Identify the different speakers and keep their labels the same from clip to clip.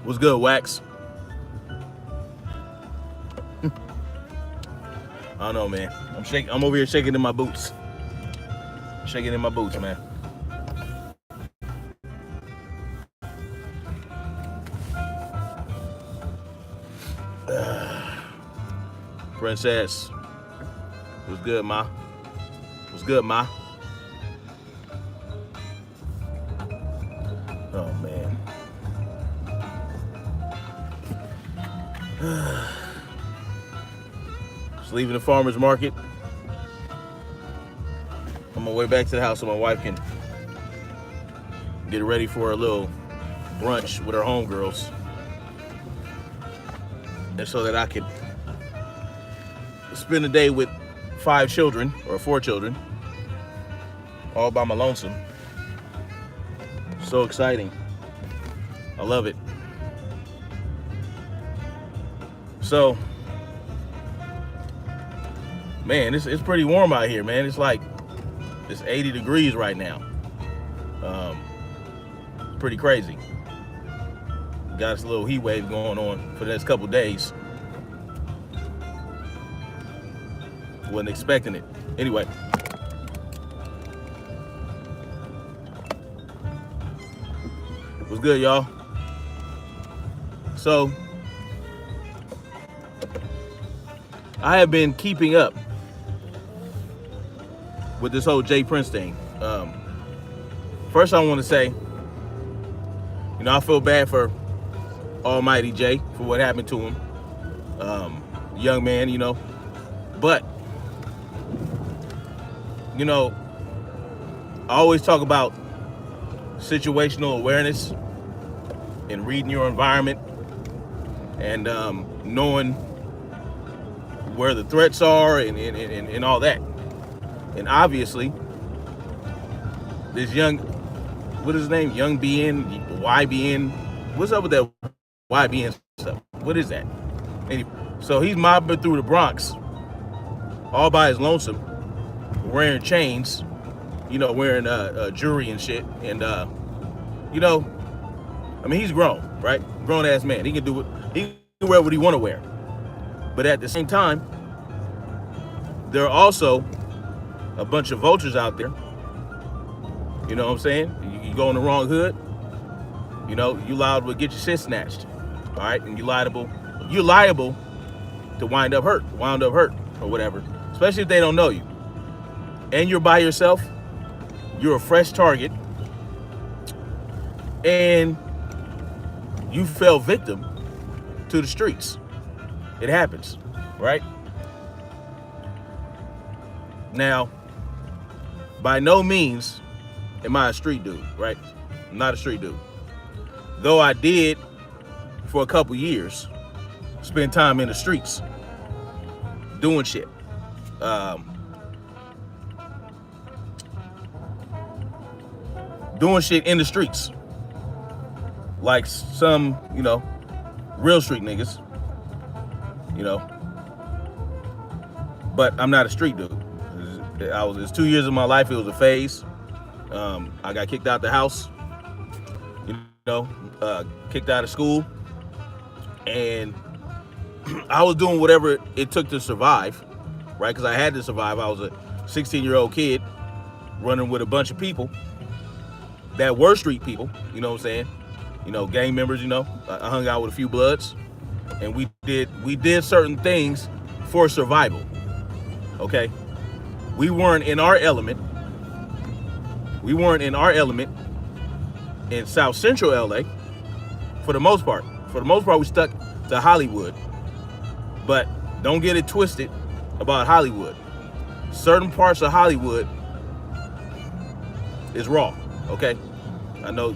Speaker 1: What's good, Wax? I don't know, man. I'm over here shaking in my boots. Shaking in my boots, man. Princess. What's good, ma? What's good, ma? Oh, man. Just leaving the farmer's market. On my way back to the house so my wife can get ready for a little brunch with her homegirls. And so that I could spend the day with 5 children, or 4 children, all by my lonesome. So exciting. I love it. So, man, it's pretty warm out here, man. It's 80 degrees right now. Pretty crazy. Got us a little heat wave going on for the next couple days. Wasn't expecting it. Anyway. What's good, y'all? So, I have been keeping up with this whole Jay Prince thing. First, I want to say, I feel bad for Almighty Jay for what happened to him. Young man, But, I always talk about situational awareness and reading your environment and knowing where the threats are and all that. And obviously, this what is his name? Young BN, YBN. What's up with that YBN stuff? What is that? Anyway, so he's mobbing through the Bronx all by his lonesome, wearing chains, wearing jewelry and shit. And, he's grown, right? Grown ass man. He can do it. He can wear what he want to wear. But at the same time, there are also a bunch of vultures out there. You know what I'm saying? You go in the wrong hood, you liable to get your shit snatched. All right? And you're liable to wind up hurt or whatever. Especially if they don't know you. And you're by yourself. You're a fresh target. And you fell victim to the streets. It happens, right? Now, by no means am I a street dude, right? I'm not a street dude. Though I did, for a couple years, spend time in the streets doing shit. Doing shit in the streets. Like some, real street niggas. But I'm not a street dude. It's 2 years of my life. It was a phase. I got kicked out the house, kicked out of school, and I was doing whatever it took to survive, right? Because I had to survive. I was a 16-year-old kid running with a bunch of people that were street people, you know what I'm saying? Gang members, I hung out with a few bloods, and we did certain things for survival, okay? We weren't in our element. In South Central LA for the most part. For the most part, we stuck to Hollywood. But don't get it twisted about Hollywood. Certain parts of Hollywood is raw, okay? I know,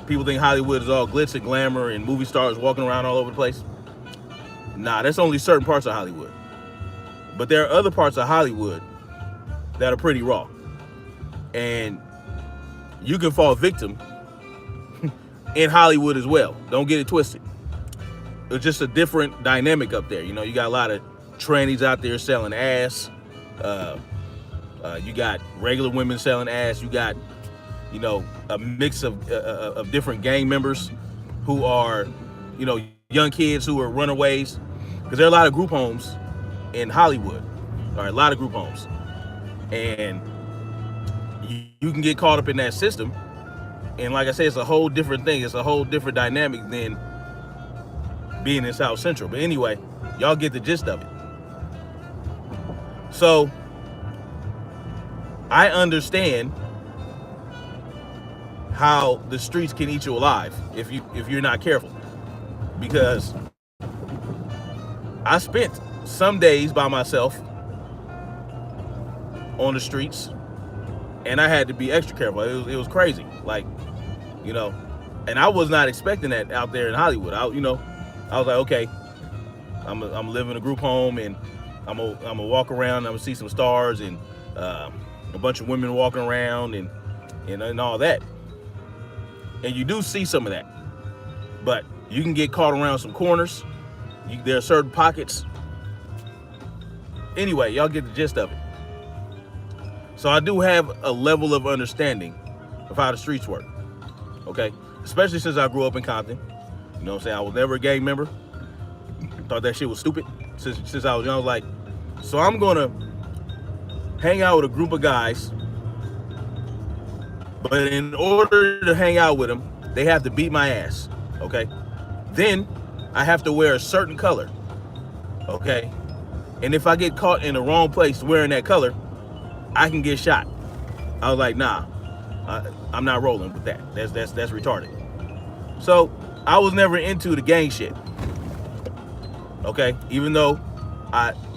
Speaker 1: people think Hollywood is all glitz and glamour and movie stars walking around all over the place. Nah, that's only certain parts of Hollywood. But there are other parts of Hollywood that are pretty raw. And you can fall victim in Hollywood as well. Don't get it twisted. It's just a different dynamic up there. You got a lot of trannies out there selling ass. You got regular women selling ass. You got, a mix of different gang members who are, young kids who are runaways, because there are a lot of group homes in Hollywood. All right, a lot of group homes, and you can get caught up in that system. And like I said, it's a whole different thing. It's a whole different dynamic than being in South Central. But anyway, y'all get the gist of it. So I understand how the streets can eat you alive if you're not careful, because I spent some days by myself on the streets, and I had to be extra careful. It was crazy, like, and I was not expecting that out there in Hollywood. I was like, okay, I'm gonna live in a group home, and I'm gonna walk around, I'm gonna see some stars, and a bunch of women walking around, and all that. And you do see some of that, but you can get caught around some corners. There are certain pockets. Anyway, y'all get the gist of it. So I do have a level of understanding of how the streets work, okay? Especially since I grew up in Compton. You know what I'm saying? I was never a gang member. Thought that shit was stupid since I was young. I was like, so I'm gonna hang out with a group of guys, but in order to hang out with them, they have to beat my ass, okay? Then I have to wear a certain color, okay? And if I get caught in the wrong place wearing that color, I can get shot. I was like, nah, I'm not rolling with that. That's retarded. So I was never into the gang shit, okay? Even though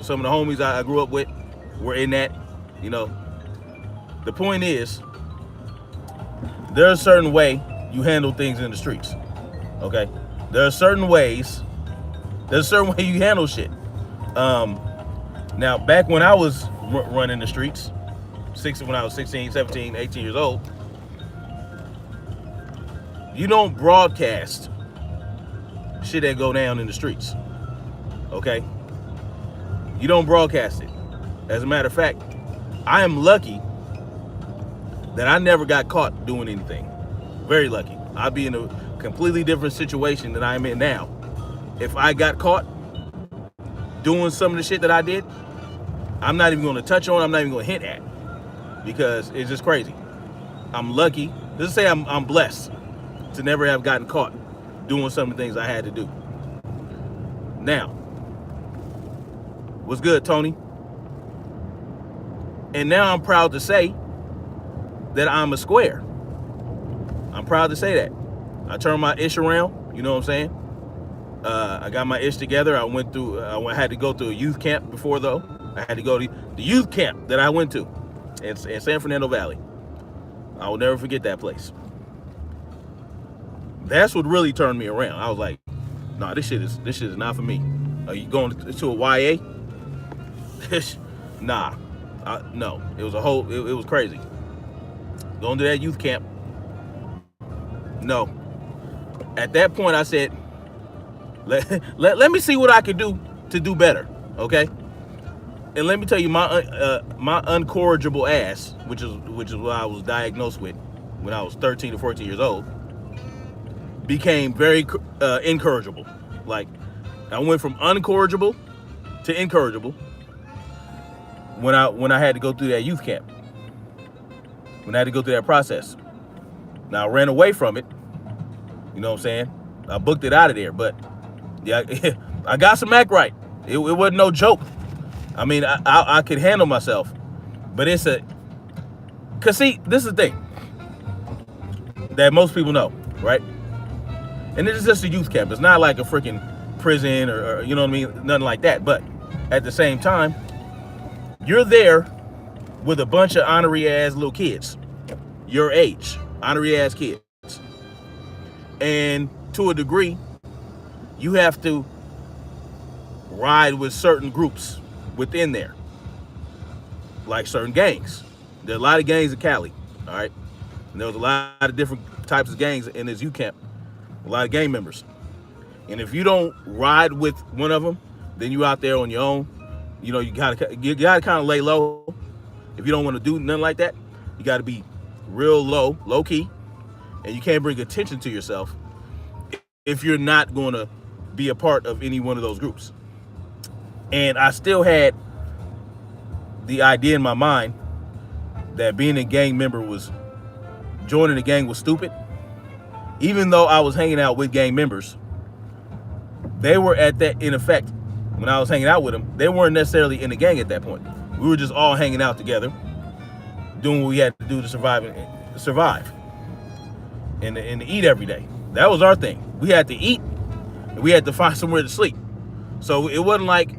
Speaker 1: some of the homies I grew up with were in that, The point is, there's a certain way you handle things in the streets, okay? There's a certain way you handle shit. Now, back when I was running the streets, when I was 16, 17, 18 years old, you don't broadcast shit that go down in the streets, okay? You don't broadcast it. As a matter of fact, I am lucky that I never got caught doing anything. Very lucky. I'd be in a completely different situation than I am in now. If I got caught doing some of the shit that I did, I'm not even going to touch on, I'm not even going to hint at, because it's just crazy. I'm lucky. Let's say I'm blessed to never have gotten caught doing some of the things I had to do. Now, what's good, Tony? And now I'm proud to say that I'm a square. I'm proud to say that. I turned my ish around, you know what I'm saying? I got my ish together. I had to go through a youth camp before, though. I had to go to the youth camp that I went to in San Fernando Valley. I will never forget that place. That's what really turned me around. I was like, nah, this shit is not for me. Are you going to a YA? Nah. No. It was it was crazy. Going to that youth camp. No. At that point, I said, let me see what I can do to do better, okay? And let me tell you, my uncorrigible ass, which is what I was diagnosed with when I was 13 or 14 years old, became very incorrigible. Like, I went from uncorrigible to incorrigible when I had to go through that youth camp. When I had to go through that process. Now, I ran away from it. You know what I'm saying? I booked it out of there, but yeah, I got some act right. It wasn't no joke. I mean, I could handle myself, but cause see, this is the thing that most people know, right? And this is just a youth camp. It's not like a freaking prison or you know what I mean? Nothing like that. But at the same time, you're there with a bunch of honorary ass little kids, your age, honorary ass kids. And to a degree, you have to ride with certain groups within there, like certain gangs. There are a lot of gangs in Cali, all right? And there was a lot of different types of gangs in this youth camp, a lot of gang members. And if you don't ride with one of them, then you out there on your own. You know, you gotta kind of lay low. If you don't want to do nothing like that, you got to be real low key, and you can't bring attention to yourself if you're not going to be a part of any one of those groups. And I still had the idea in my mind that being a gang member was, joining a gang was stupid. Even though I was hanging out with gang members, they were at that, in effect, when I was hanging out with them, they weren't necessarily in the gang at that point. We were just all hanging out together, doing what we had to do to survive and to eat every day. That was our thing. We had to eat and we had to find somewhere to sleep. So it wasn't like,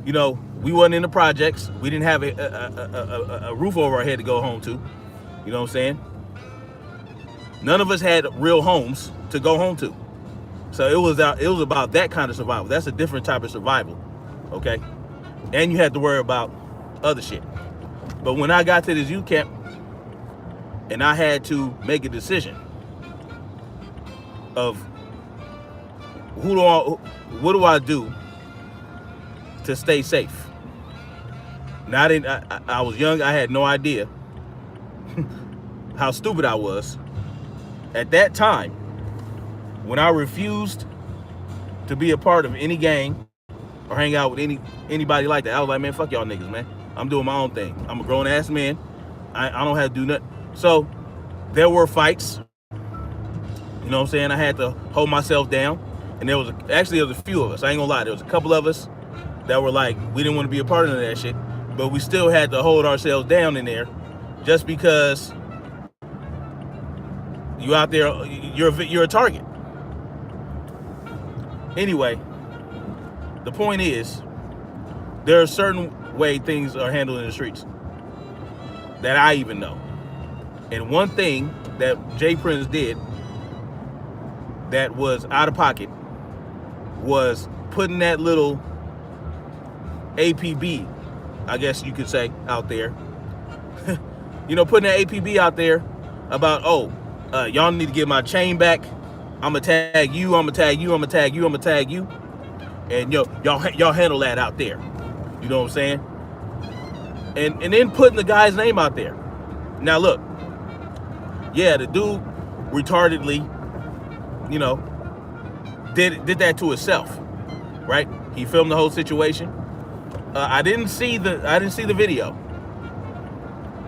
Speaker 1: you know, we wasn't in the projects. We didn't have a roof over our head to go home to. You know what I'm saying? None of us had real homes to go home to. So it was about that kind of survival. That's a different type of survival, okay? And you had to worry about other shit. But when I got to this youth camp and I had to make a decision of what do I do to stay safe? Now I was young. I had no idea how stupid I was. At that time, when I refused to be a part of any gang or hang out with anybody like that, I was like, man, fuck y'all niggas, man. I'm doing my own thing. I'm a grown ass man. I don't have to do nothing. So there were fights. You know what I'm saying? I had to hold myself down. And there was a few of us. I ain't gonna lie. There was a couple of us that were like, we didn't want to be a part of that shit. But we still had to hold ourselves down in there just because you out there, you're a target. Anyway, the point is, there are certain way things are handled in the streets that I even know. And one thing that Jay Prince did that was out of pocket was putting that little APB, I guess you could say, out there. You know, putting that APB out there about, y'all need to get my chain back. I'm gonna tag you, I'm gonna tag you, I'm gonna tag you, I'm gonna tag you. And y'all handle that out there. You know what I'm saying? And then putting the guy's name out there. Now look, yeah, the dude retardedly, you know, did that to himself, right? He filmed the whole situation. I didn't see the video,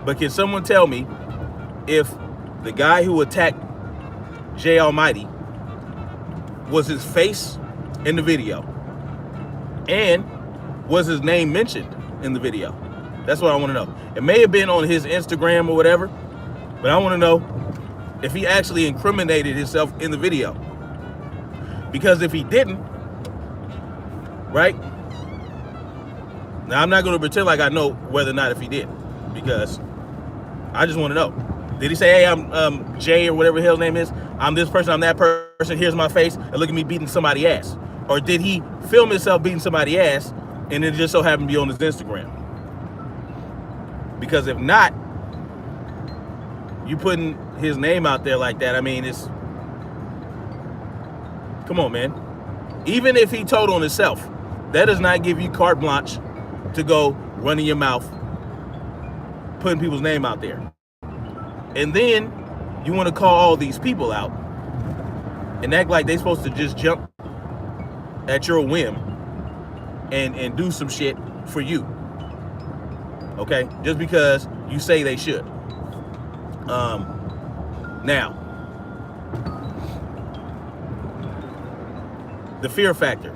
Speaker 1: but can someone tell me if the guy who attacked Jay Almighty was his face in the video, and was his name mentioned in the video? That's what I want to know. It may have been on his Instagram or whatever, but I want to know if he actually incriminated himself in the video. Because if he didn't, right? Now I'm not going to pretend like I know whether or not if he did, because I just want to know. Did he say, hey, I'm Jay or whatever the hell his name is, I'm this person, I'm that person, here's my face, and look at me beating somebody's ass? Or did he film himself beating somebody's ass and it just so happened to be on his Instagram? Because if not, you putting his name out there like that, I mean, it's, come on, man. Even if he told on himself, that does not give you carte blanche to go running your mouth, putting people's name out there. And then you want to call all these people out and act like they're supposed to just jump at your whim and do some shit for you. Okay? Just because you say they should. Now, the fear factor.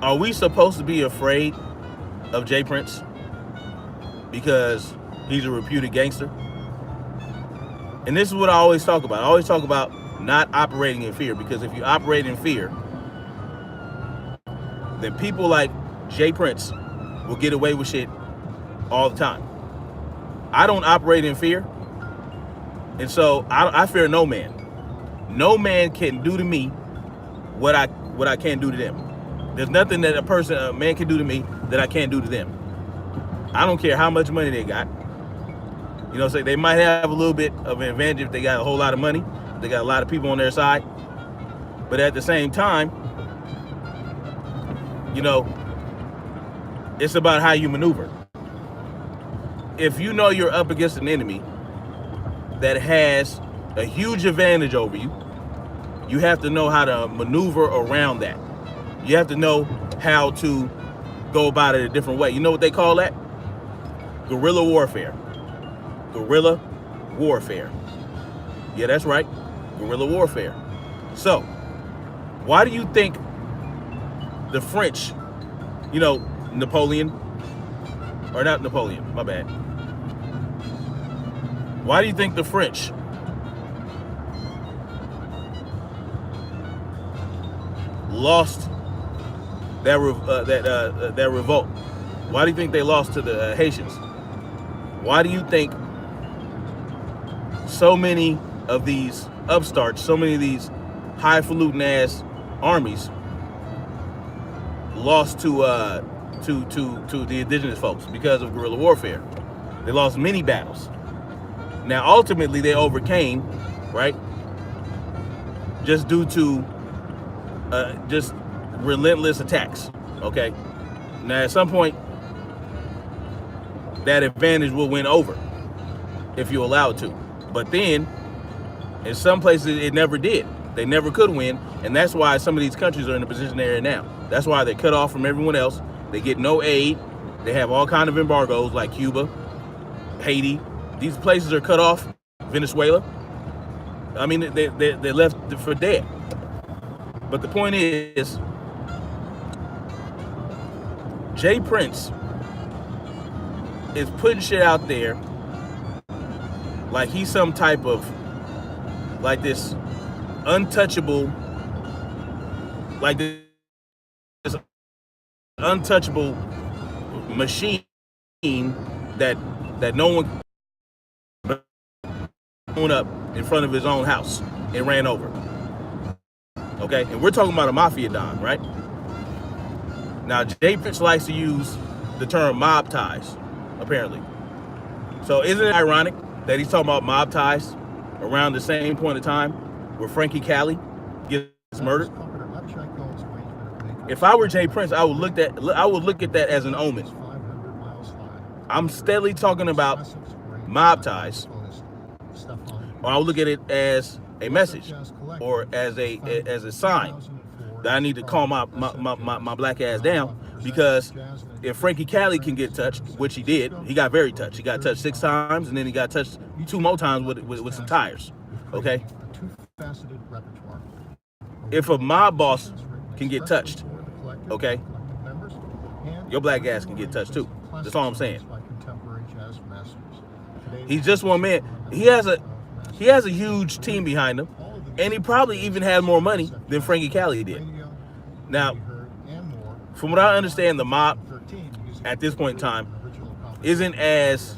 Speaker 1: Are we supposed to be afraid of Jay Prince because he's a reputed gangster? And this is what I always talk about. I always talk about not operating in fear, because if you operate in fear, then people like Jay Prince will get away with shit all the time. I don't operate in fear, and so I fear no man. No man can do to me what I can't do to them. There's nothing that a man can do to me that I can't do to them. I don't care how much money they got. You know, so they might have a little bit of an advantage if they got a whole lot of money, if they got a lot of people on their side. But at the same time, you know, it's about how you maneuver. If you know you're up against an enemy that has a huge advantage over you, you have to know how to maneuver around that. You have to know how to go about it a different way. You know what they call that? Guerrilla warfare. Guerrilla warfare. Yeah, that's right. Guerrilla warfare. So, why do you think the French, Napoleon, or not Napoleon, my bad. Why do you think the French lost that revolt? Why do you think they lost to the Haitians? Why do you think so many of these upstarts, so many of these highfalutin ass armies lost to the indigenous folks? Because of guerrilla warfare. They lost many battles. Now, ultimately, they overcame, right? Just due to just relentless attacks. Okay. Now, at some point, that advantage will win over if you allow it to. But then, in some places, it never did. They never could win, and that's why some of these countries are in the position they're in now. That's why they're cut off from everyone else. They get no aid. They have all kind of embargoes like Cuba, Haiti. These places are cut off. Venezuela. I mean, they're left for dead. But the point is, Jay Prince is putting shit out there like he's some type of, like this untouchable, like this untouchable machine that no one up in front of his own house and ran over. Okay, and we're talking about a mafia don, right? Now, Jay Prince likes to use the term mob ties, apparently. So isn't it ironic that he's talking about mob ties around the same point in time where Frankie Cali gets murdered? If I were Jay Prince, I would look at that as an omen. I'm steadily talking about mob ties, or I would look at it as a message or as a sign that I need to calm my black ass down, because if Frankie Cali can get touched, which he did, he got very touched. He got touched 6 times, and then he got touched 2 more times with some tires. Okay? If a mob boss can get touched, okay, your black ass can get touched too. That's all I'm saying. He's just one man. He has a huge team behind him, and he probably even had more money than Frankie Cali did. Now, from what I understand, the mob at this point in time isn't as,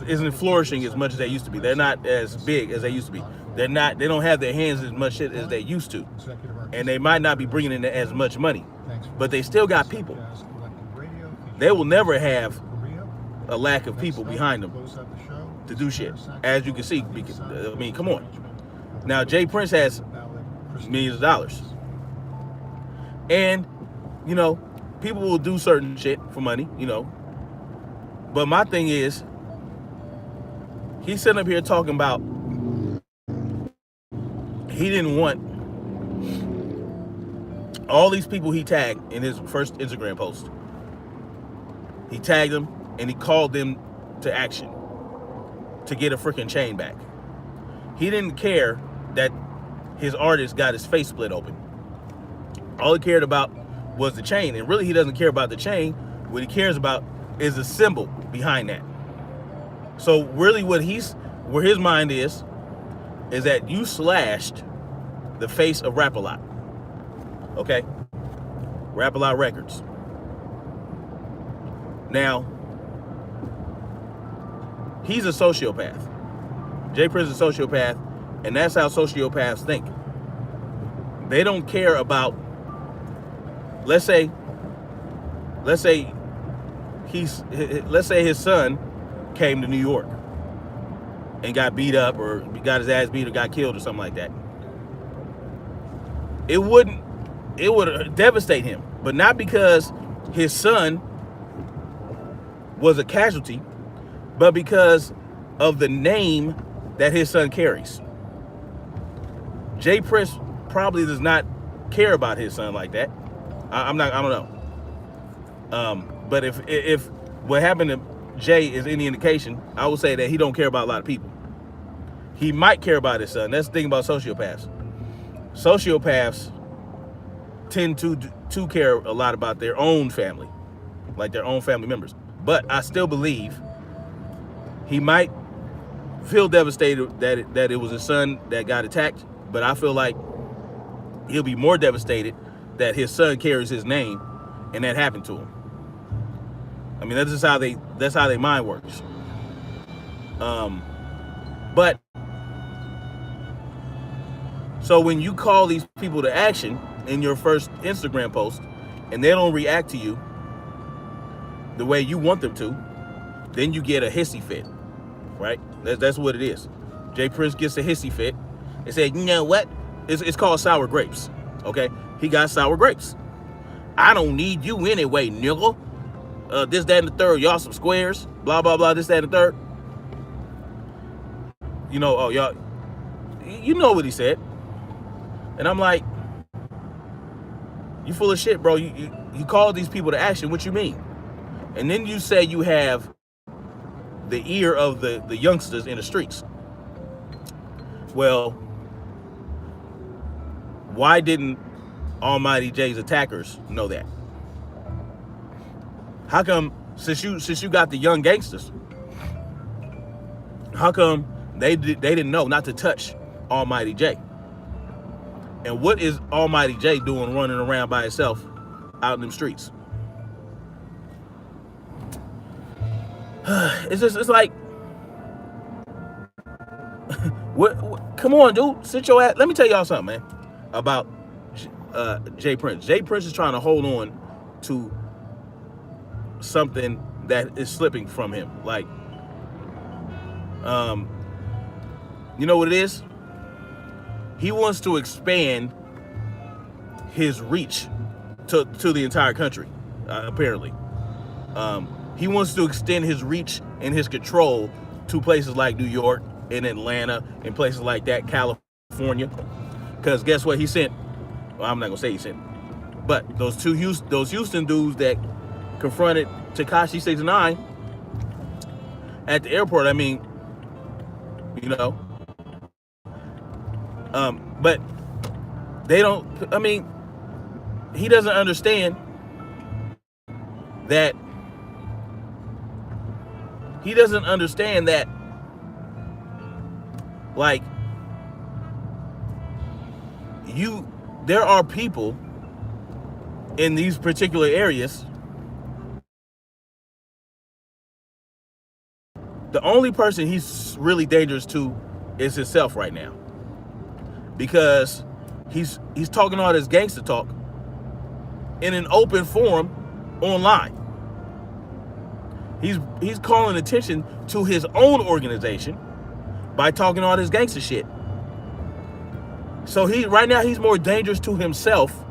Speaker 1: isn't flourishing as much as they used to be. They're not as big as they used to be. They don't have their hands as much shit as they used to. And they might not be bringing in as much money, but they still got people. They will never have a lack of people behind them to do shit, as you can see. I mean, come on. Now, Jay Prince has millions of dollars. And, people will do certain shit for money, But my thing is, he's sitting up here talking about he didn't want all these people he tagged in his first Instagram post. He tagged them and he called them to action to get a freaking chain back. He didn't care that his artist got his face split open. All he cared about was the chain, and really he doesn't care about the chain. What he cares about is the symbol behind that. So really where his mind is that you slashed the face of Rap-A-Lot. Okay? Rap-A-Lot Records. Now, he's a sociopath. Jay Prince is a sociopath, and that's how sociopaths think. They don't care about, let's say his son came to New York and got beat up or got his ass beat or got killed or something like that. It would devastate him, but not because his son was a casualty, but because of the name that his son carries. Jay Prince probably does not care about his son like that. I don't know. But if what happened to Jay is any indication, I would say that he don't care about a lot of people. He might care about his son. That's the thing about sociopaths. Sociopaths tend to care a lot about their own family, like their own family members. But I still believe he might feel devastated that it was his son that got attacked. But I feel like he'll be more devastated that his son carries his name and that happened to him. I mean, that's how their mind works. But so when you call these people to action in your first Instagram post and they don't react to you the way you want them to, then you get a hissy fit, right? That's what it is. Jay Prince gets a hissy fit and say, you know what? It's called sour grapes, okay? He got sour grapes. I don't need you anyway, nigga. This, that, and the third. Y'all some squares. Blah, blah, blah. This, that, and the third. You know, oh, y'all. You know what he said. And I'm like, you full of shit, bro. You call these people to action. What you mean? And then you say you have the ear of the youngsters in the streets. Well, why didn't Almighty Jay's attackers know that? How come, since you got the young gangsters, how come they didn't know not to touch Almighty Jay? And what is Almighty Jay doing running around by himself out in them streets? It's like, what? Come on, dude, sit your ass. Let me tell y'all something, man, about Jay Prince. Jay Prince is trying to hold on to something that is slipping from him. Like, you know what it is? He wants to expand his reach to the entire country, apparently. He wants to extend his reach and his control to places like New York and Atlanta and places like that, California. Because guess what he sent? Well, I'm not gonna say he sent, but those Houston dudes that confronted Tekashi 69 at the airport. I mean, you know, but they don't. I mean, he doesn't understand that. He doesn't understand that, like, there are people in these particular areas. The only person he's really dangerous to is himself right now, because he's talking all this gangster talk in an open forum online. He's calling attention to his own organization by talking all this gangster shit. So right now he's more dangerous to himself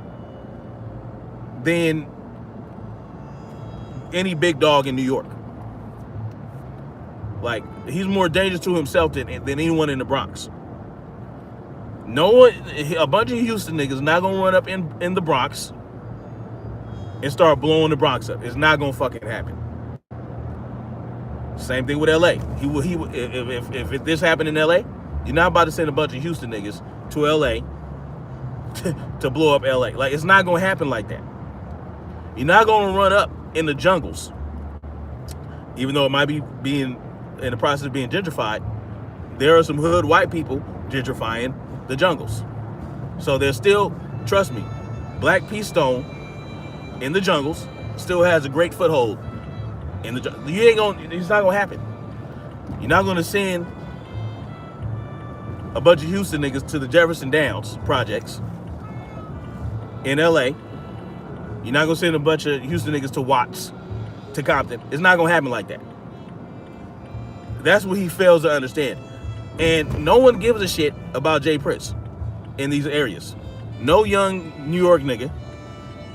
Speaker 1: than any big dog in New York. Like, he's more dangerous to himself than anyone in the Bronx. No one, a bunch of Houston niggas not gonna run up in the Bronx and start blowing the Bronx up. It's not gonna fucking happen. Same thing with LA. If this happened in LA, you're not about to send a bunch of Houston niggas to LA to blow up LA. Like, it's not gonna happen like that. You're not gonna run up in the jungles, even though it might be being in the process of being gentrified. There are some hood white people gentrifying the jungles. So there's still, trust me, Black P Stone in the jungles still has a great foothold in the jungle. It's not gonna happen. You're not gonna send a bunch of Houston niggas to the Jefferson Downs projects in LA. You're not gonna send a bunch of Houston niggas to Watts, to Compton. It's not gonna happen like that. That's what he fails to understand. And no one gives a shit about Jay Prince in these areas. No young New York nigga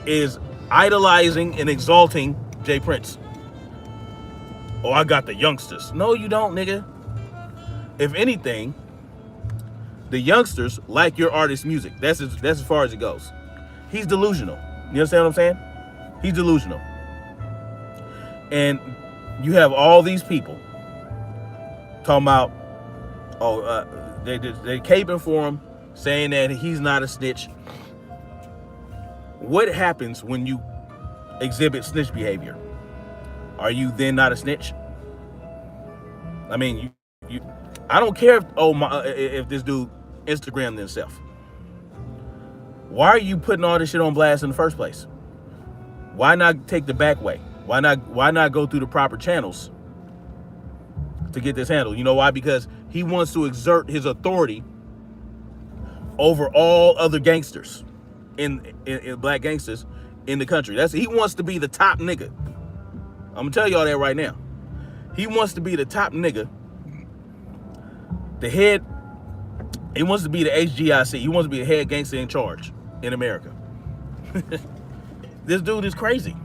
Speaker 1: is idolizing and exalting Jay Prince. Oh, I got the youngsters. No, you don't, nigga. If anything, The youngsters like your artist's music. That's as far as it goes. He's delusional. You understand what I'm saying? He's delusional. And you have all these people talking about, they caping for him, saying that he's not a snitch. What happens when you exhibit snitch behavior? Are you then not a snitch? I mean, I don't care if this dude Instagrammed himself. Why are you putting all this shit on blast in the first place? Why not take the back way? Why not go through the proper channels to get this handled? You know why? Because he wants to exert his authority over all other gangsters in black gangsters in the country. He wants to be the top nigga. I'm gonna tell y'all that right now. He wants to be the top nigga. The head. He wants to be the HGIC. He wants to be the head gangster in charge in America. This dude is crazy.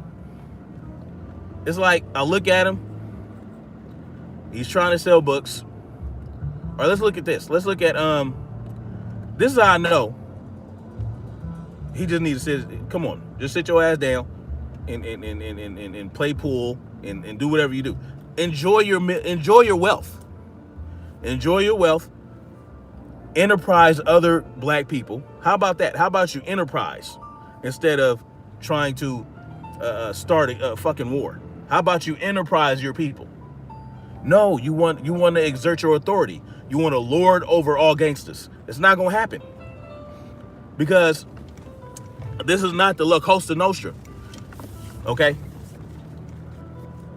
Speaker 1: It's like, I look at him. He's trying to sell books. Or let's look at this. Let's look at, this is how I know he just needs to sit, come on, just sit your ass down and play pool and do whatever you do. Enjoy your wealth. Enjoy your wealth. Enterprise other black people. How about that? How about you enterprise instead of trying to start a fucking war? How about you enterprise your people? No, you want to exert your authority. You want to lord over all gangsters. It's not gonna happen, because this is not the La Costa Nostra. Okay,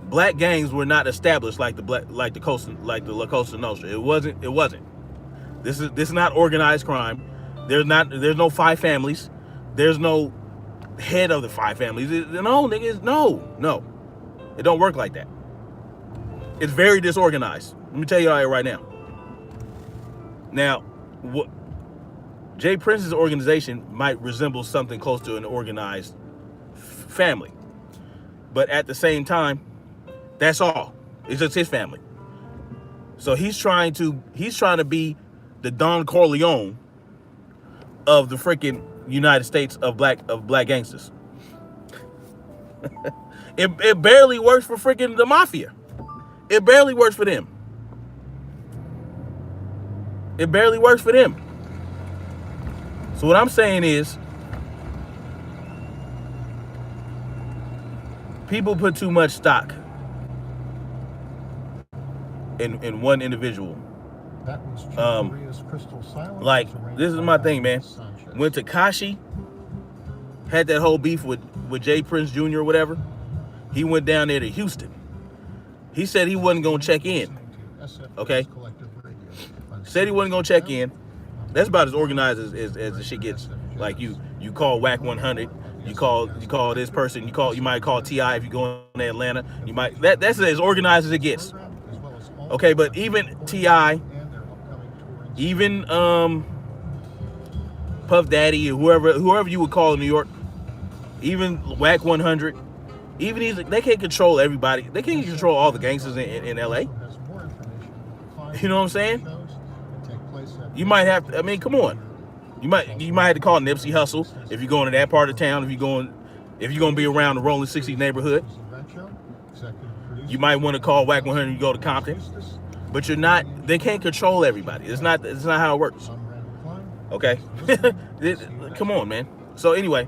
Speaker 1: black gangs were not established like the La Costa Nostra. It wasn't. This is not organized crime. There's no five families. There's no head of the five families. No, niggas, no. It don't work like that. It's very disorganized. Let me tell you all that right now. Now, what Jay Prince's organization might resemble something close to an organized family, but at the same time, that's all. It's just his family. So he's trying to be the Don Corleone of the freaking United States of black gangsters. It barely works for freaking the mafia. It barely works for them. It barely works for them. So what I'm saying is, people put too much stock in one individual.
Speaker 2: That was crystal silence.
Speaker 1: Like, this is my thing, man. When Tekashi had that whole beef with Jay Prince Jr. or whatever, he went down there to Houston. He said he wasn't gonna check in. Okay? Said he wasn't gonna check in. That's about as organized as the shit gets. Like, you call WAC 100, you call this person, you might call T.I. if you go in Atlanta. That's as organized as it gets. Okay, but even T.I., even Puff Daddy, or whoever you would call in New York, even WAC 100, even these, they can't control everybody. They can't control all the gangsters in LA. You know what I'm saying? You might have to, I mean, come on. You might have to call Nipsey Hussle if you're going to that part of town, if you're going to be around the Rolling 60s neighborhood. You might want to call WAC 100 and you go to Compton. But they can't control everybody. It's not how it works. Okay? Come on, man. So anyway,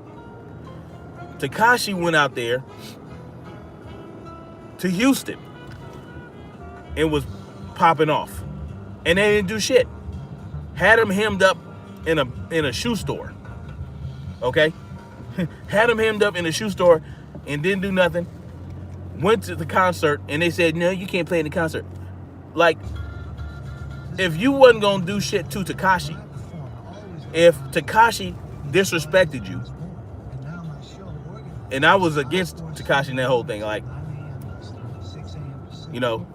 Speaker 1: Tekashi went out there to Houston and was popping off. And they didn't do shit. Had him hemmed up in a shoe store. Okay? Had him hemmed up in a shoe store and didn't do nothing. Went to the concert and they said, no, you can't play in the concert. Like, if you wasn't gonna do shit to Tekashi, if Tekashi disrespected you, and I was against Tekashi in that whole thing, like, you know,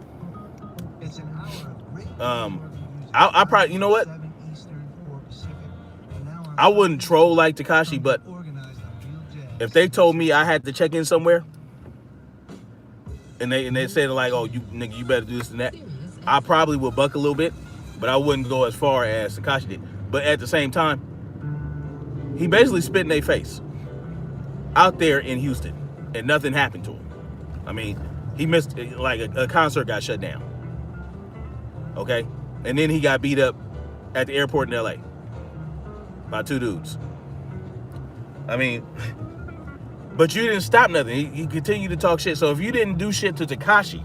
Speaker 1: I probably, you know what? I wouldn't troll like Tekashi, but if they told me I had to check in somewhere, and they said like, oh, you better do this and that, I probably would buck a little bit, but I wouldn't go as far as Tekashi did. But at the same time, he basically spit in their face out there in Houston, and nothing happened to him. I mean, he missed, like, a concert got shut down. Okay? And then he got beat up at the airport in LA by 2 dudes. I mean, but you didn't stop nothing. He continued to talk shit. So if you didn't do shit to Tekashi,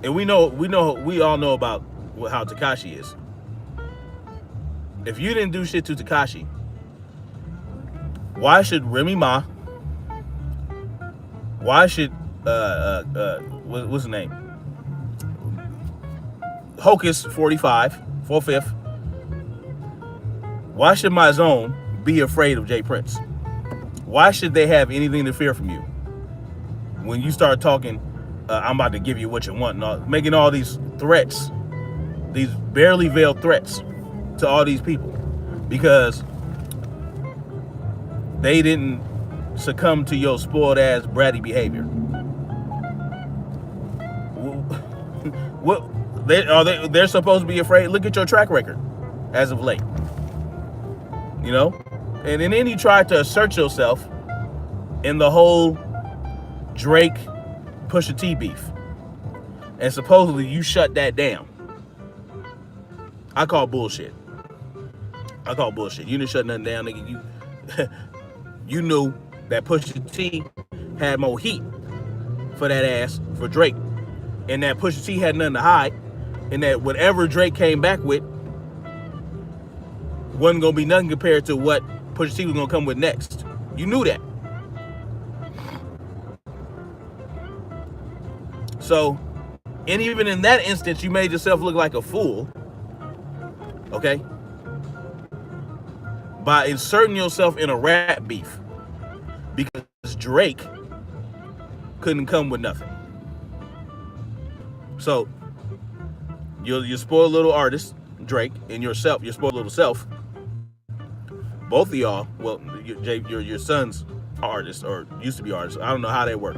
Speaker 1: and we all know about how Tekashi is. If you didn't do shit to Tekashi, why should Remy Ma? Why should what's his name? Hocus 45, 4/5. Why should my zone be afraid of Jay Prince? Why should they have anything to fear from you? When you start talking, I'm about to give you what you want, and making all these threats, these barely veiled threats to all these people, because they didn't succumb to your spoiled ass bratty behavior. What they're supposed to be afraid? Look at your track record as of late. You know? And then you try to assert yourself in the whole Drake Pusha T beef. And supposedly you shut that down. I call bullshit. You didn't shut nothing down, nigga. You knew that Pusha T had more heat for that ass, for Drake. And that Pusha T had nothing to hide. And that whatever Drake came back with wasn't going to be nothing compared to what Pusha T was going to come with next. You knew that. So, and even in that instance, you made yourself look like a fool. Okay? By inserting yourself in a rap beef. Because Drake couldn't come with nothing. So, your spoiled little artist, Drake, and yourself, your spoiled little self, both of y'all, well, your son's artist, or used to be artist. I don't know how they work.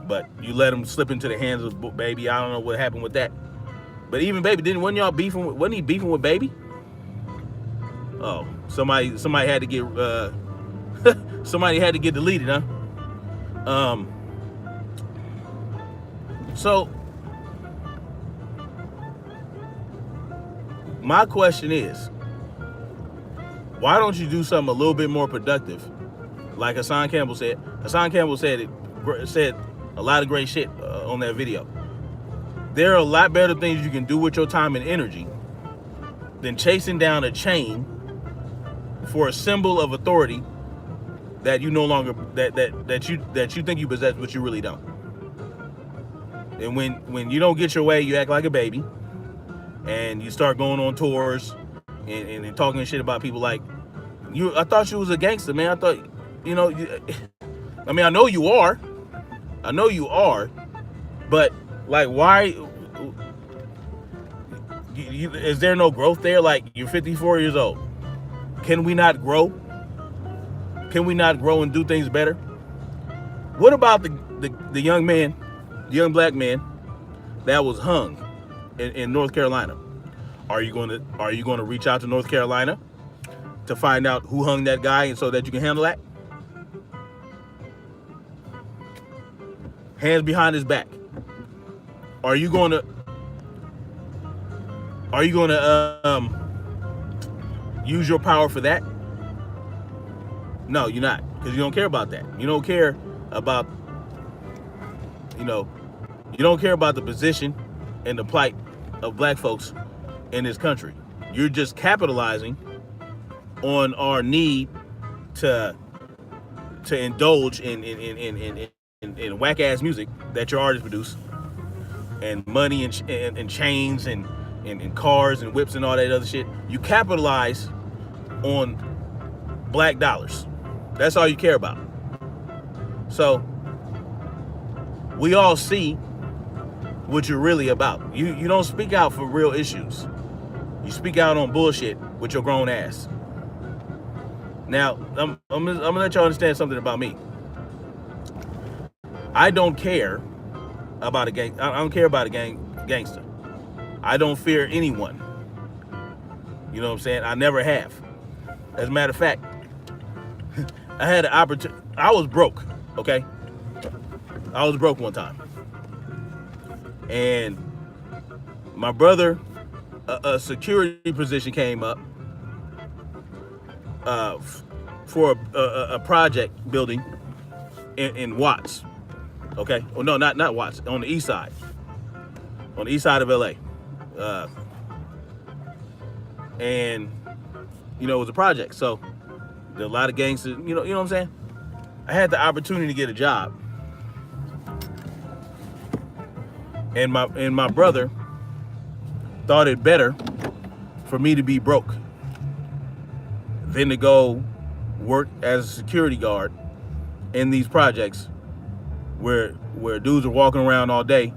Speaker 1: But you let him slip into the hands of Baby. I don't know what happened with that. But even Baby, wasn't he beefing with Baby? Oh, somebody had to get somebody had to get deleted, huh? So my question is, why don't you do something a little bit more productive? Like Hassan Campbell said. Hassan Campbell said a lot of great shit on that video. There are a lot better things you can do with your time and energy than chasing down a chain for a symbol of authority that you no longer that you think you possess, but you really don't. And when you don't get your way, you act like a baby, and you start going on tours and talking shit about people like you. I thought you was a gangster, man. I thought, I mean, I know you are, but like, why? Is there no growth there? Like, you're 54 years old. Can we not grow? Can we not grow and do things better? What about the young man, the young black man that was hung in North Carolina? Are you going to reach out to North Carolina to find out who hung that guy, and so that you can handle that? Hands behind his back. Are you going to use your power for that? No, you're not, because you don't care about that. You don't care about, you don't care about the position and the plight of black folks in this country. You're just capitalizing on our need to indulge in whack ass music that your artists produce, and money and chains and cars and whips and all that other shit. You capitalize on black dollars. That's all you care about. So we all see what you're really about. You don't speak out for real issues. You speak out on bullshit with your grown ass. Now, I'm gonna let y'all understand something about me. I don't care about a gang. I don't care about a gangster. I don't fear anyone. You know what I'm saying? I never have. As a matter of fact, I had an opportunity. I was broke, okay? I was broke one time. And my brother, a security position came up for a project building in Watts, okay? Oh, no, not Watts, on the east side. On the east side of LA. And, you know, it was a project. So, there were a lot of gangsters, you know what I'm saying? I had the opportunity to get a job. And my brother thought it better for me to be broke than to go work as a security guard in these projects where dudes are walking around all day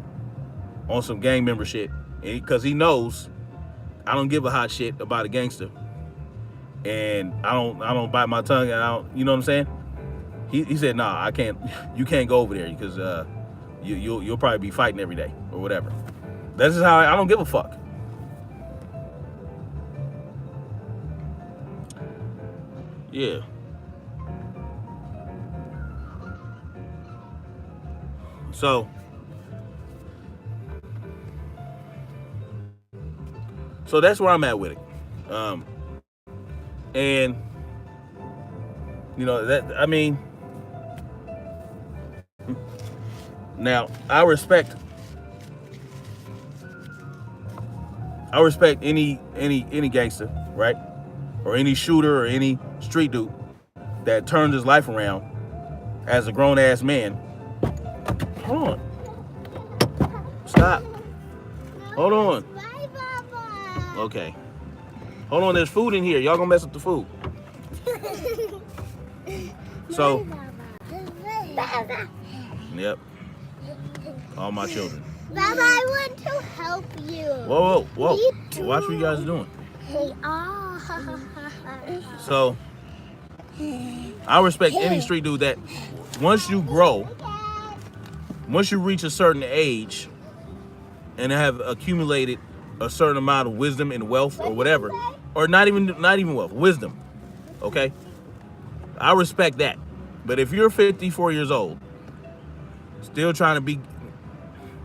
Speaker 1: on some gang member shit. Because he knows I don't give a hot shit about a gangster. And I don't bite my tongue, and I don't, you know what I'm saying? He said, nah, I can't, you can't go over there because you'll probably be fighting every day or whatever. That's just how I don't give a fuck. Yeah. So that's where I'm at with it. And you know that, I mean, now I respect any gangster, right? Or any shooter or any street dude that turns his life around as a grown ass man. Hold on. Stop. Hold on. Okay. Hold on, there's food in here. Y'all gonna mess up the food. So, yep. All my children.
Speaker 3: Baba, I want to help you.
Speaker 1: Whoa. Watch what you guys are doing.
Speaker 3: Hey, oh.
Speaker 1: So, I respect any street dude that once you grow, once you reach a certain age and have accumulated a certain amount of wisdom and wealth or whatever, or not even wealth, wisdom, okay? I respect that. But if you're 54 years old, still trying to be,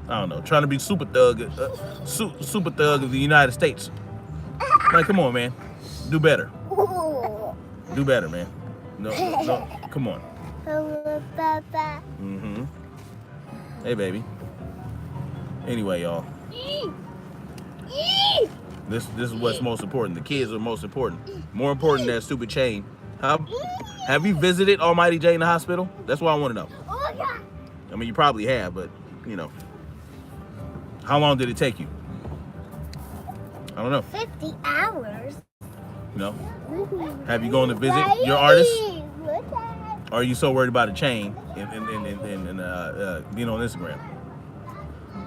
Speaker 1: I don't know, trying to be super thug of the United States, like, come on, man, do better. Do better, man. No, come on. Mm-hmm. Hey, baby. Anyway, y'all. This is what's most important. The kids are most important. More important than that stupid chain. Have you visited Almighty J in the hospital? That's what I want to know. I mean, you probably have, but, you know. How long did it take you? I don't know.
Speaker 3: 50 hours.
Speaker 1: No? Have you gone to visit your artist? Or are you so worried about a chain and being on Instagram?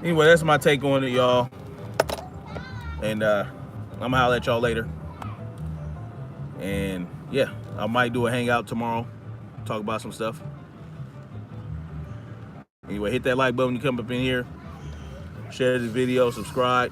Speaker 1: Anyway, that's my take on it, y'all. And I'm gonna holler at y'all later. And yeah, I might do a hangout tomorrow, talk about some stuff. Anyway, hit that like button when you come up in here. Share this video, subscribe.